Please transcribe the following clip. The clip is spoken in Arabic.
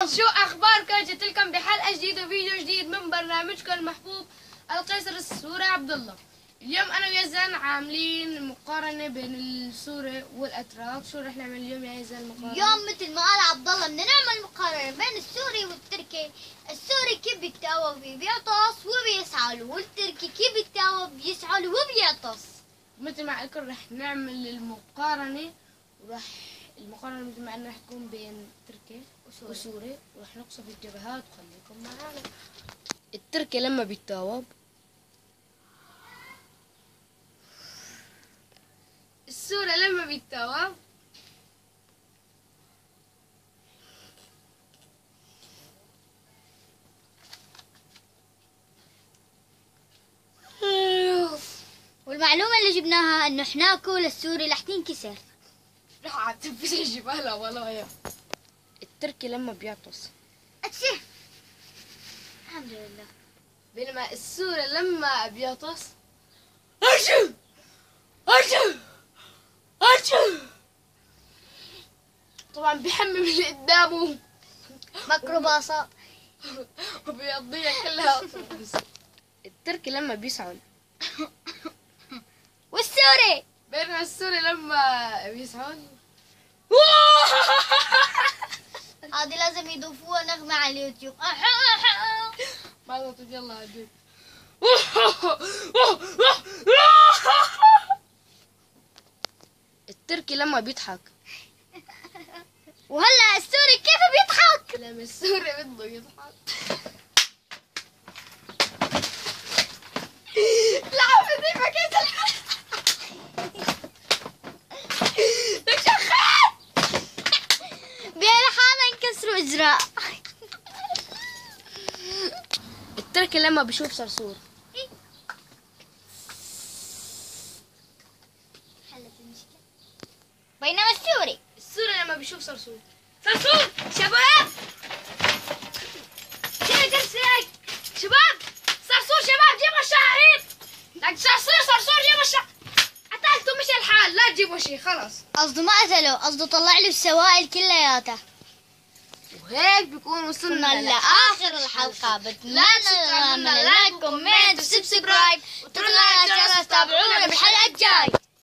شو اخباركم؟ جيت لكم بحلقه جديده وفيديو جديد من برنامجكم المحبوب القيصر السوري عبد الله. اليوم انا ويا زين عاملين مقارنه بين السوري والاتراك. شو رح نعمل اليوم يا زين المقارنه؟ اليوم مثل ما قال عبد الله بدنا نعمل مقارنه بين السوري والتركي. السوري كيف بيتاوب بيعطس وبيسعل، والتركي كيف بيتاوب بيسعل وبيعطس. مثل ما قلت رح نعمل المقارنه، المقارنه مثل ما قلنا رح تكون بين تركي وسوري، ورح نقصف الجبهات. وخليكم معنا. التركي لما بيتاوب، السوري لما بيتاوب، والمعلومه اللي جبناها انه حناكو للسوري رح تنكسر. رح عتنفس الجبال ولا يا. التركي لما بيعطس اتشي الحمد لله، بينما السوري لما بيعطس أرجو أرجو أرجو، طبعا بيحمم اللي قدامه ميكروباصات وبيقضيها كلها. التركي لما بيسعل، والسوري بينما السوري لما بيسعل هذه لازم يضيفوها نغمة على اليوتيوب. ما ضبطت. يلا عديد. التركي لما بيضحك، وهلا السوري كيف بيضحك؟ لما السوري بده يضحك لا بدي بكيت لك شخات بهالحالة انكسروا اجراء. التركي لما بيشوف صرصور، بينما السوري لما بيشوف صرصور شباب شباب صرصور شباب جيبوا الشعارين. لك صرصور جيبوا قتلتوا مش الحال، لا تجيبوا شيء خلاص. قصده ما قتله، قصده طلع له السوائل كلياتها. وهيك بيكون وصلنا لآخر الحلقة. بتمنى تعملوا لايك كومنت وسبسكرايب وتفعلوا الجرس. تابعونا بالحلقة الجاي.